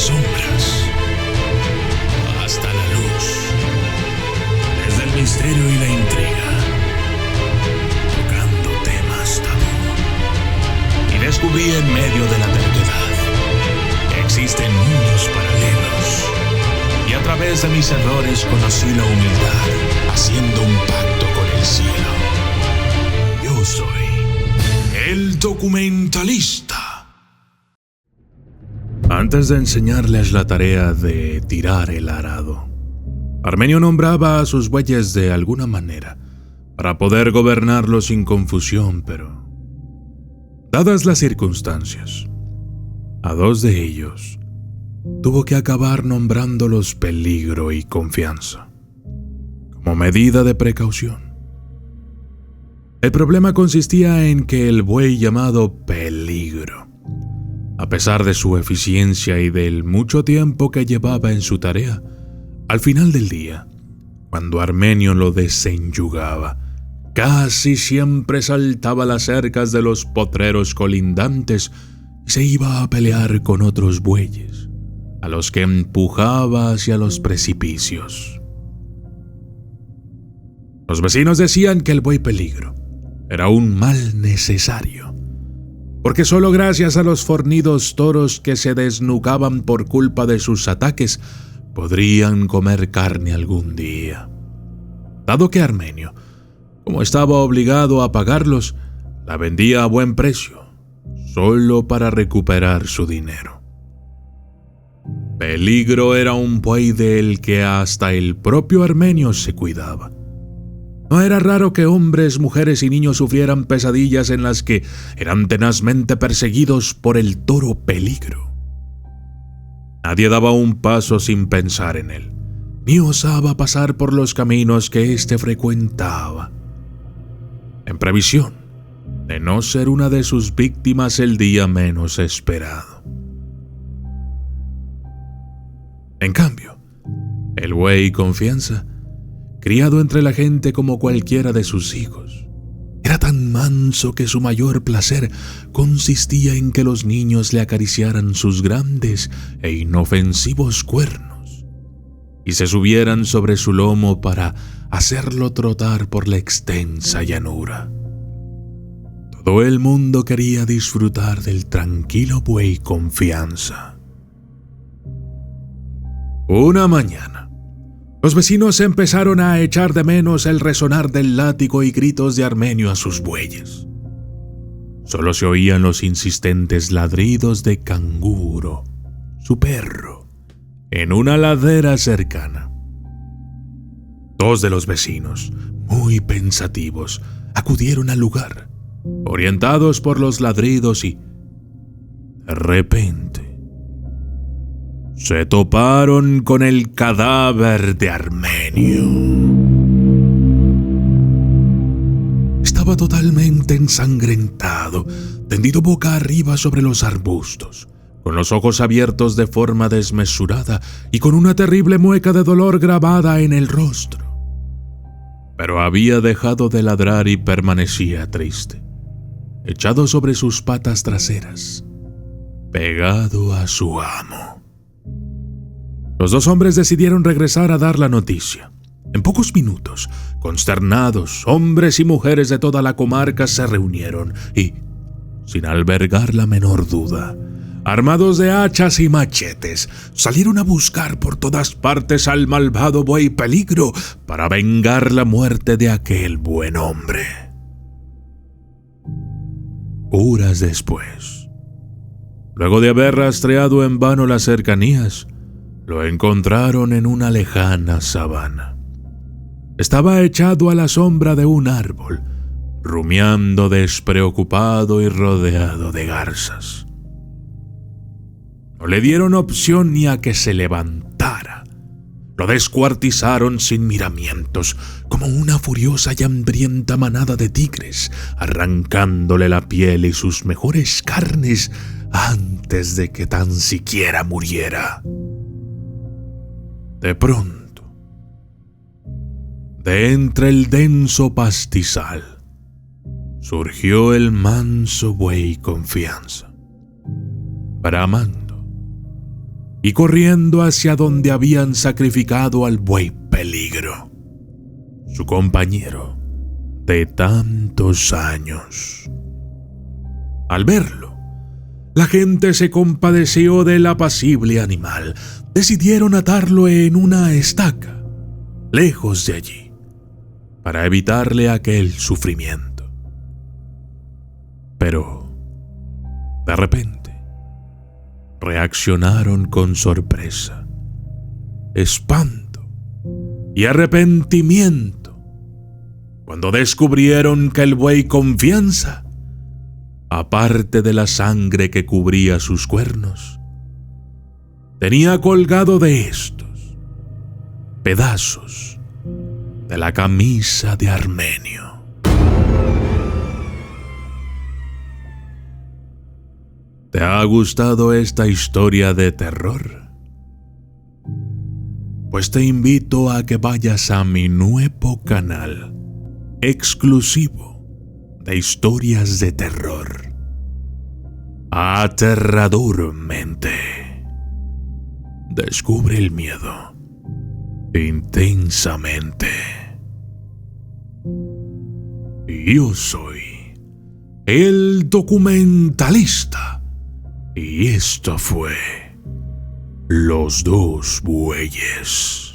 sombras hasta la luz, desde el misterio y la intriga, tocando temas tabú. Y descubrí en medio de la terquedad que existen mundos paralelos, y a través de mis errores conocí la humildad, haciendo un pacto con el cielo. Yo soy el documentalista. Antes de enseñarles la tarea de tirar el arado, Armenio nombraba a sus bueyes de alguna manera para poder gobernarlos sin confusión, pero dadas las circunstancias, a dos de ellos tuvo que acabar nombrándolos Peligro y Confianza, como medida de precaución. El problema consistía en que el buey llamado Peligro, a pesar de su eficiencia y del mucho tiempo que llevaba en su tarea, al final del día, cuando Armenio lo desenyugaba, casi siempre saltaba las cercas de los potreros colindantes y se iba a pelear con otros bueyes, a los que empujaba hacia los precipicios. Los vecinos decían que el buey Peligro era un mal necesario, porque solo gracias a los fornidos toros que se desnucaban por culpa de sus ataques podrían comer carne algún día. Dado que Armenio, como estaba obligado a pagarlos, la vendía a buen precio, solo para recuperar su dinero. Peligro era un buey del que hasta el propio Armenio se cuidaba. No era raro que hombres, mujeres y niños sufrieran pesadillas en las que eran tenazmente perseguidos por el toro Peligro. Nadie daba un paso sin pensar en él, ni osaba pasar por los caminos que éste frecuentaba, en previsión de no ser una de sus víctimas el día menos esperado. En cambio, el buey Confianza, criado entre la gente como cualquiera de sus hijos, era tan manso que su mayor placer consistía en que los niños le acariciaran sus grandes e inofensivos cuernos y se subieran sobre su lomo para hacerlo trotar por la extensa llanura. Todo el mundo quería disfrutar del tranquilo buey Confianza. Una mañana, los vecinos empezaron a echar de menos el resonar del látigo y gritos de Armenio a sus bueyes. Solo se oían los insistentes ladridos de Canguro, su perro, en una ladera cercana. Dos de los vecinos, muy pensativos, acudieron al lugar, orientados por los ladridos, y de repente se toparon con el cadáver de Armenio. Estaba totalmente ensangrentado, tendido boca arriba sobre los arbustos, con los ojos abiertos de forma desmesurada y con una terrible mueca de dolor grabada en el rostro. Pero había dejado de ladrar y permanecía triste, echado sobre sus patas traseras, pegado a su amo. Los dos hombres decidieron regresar a dar la noticia. En pocos minutos, consternados, hombres y mujeres de toda la comarca se reunieron y, sin albergar la menor duda, armados de hachas y machetes, salieron a buscar por todas partes al malvado buey Peligro para vengar la muerte de aquel buen hombre. Horas después, luego de haber rastreado en vano las cercanías, lo encontraron en una lejana sabana. Estaba echado a la sombra de un árbol, rumiando despreocupado y rodeado de garzas. No le dieron opción ni a que se levantara. Lo descuartizaron sin miramientos, como una furiosa y hambrienta manada de tigres, arrancándole la piel y sus mejores carnes antes de que tan siquiera muriera. De pronto, de entre el denso pastizal, surgió el manso buey Confianza, bramando, y corriendo hacia donde habían sacrificado al buey Peligro, su compañero de tantos años. Al verlo, la gente se compadeció del apacible animal. Decidieron atarlo en una estaca, lejos de allí, para evitarle aquel sufrimiento. Pero, de repente, reaccionaron con sorpresa, espanto y arrepentimiento cuando descubrieron que el buey Confianza, aparte de la sangre que cubría sus cuernos, tenía colgado de estos pedazos de la camisa de Armenio. ¿Te ha gustado esta historia de terror? Pues te invito a que vayas a mi nuevo canal exclusivo de historias de terror, Aterradormente. Descubre el miedo intensamente. Yo soy el documentalista y esto fue Los Dos Bueyes.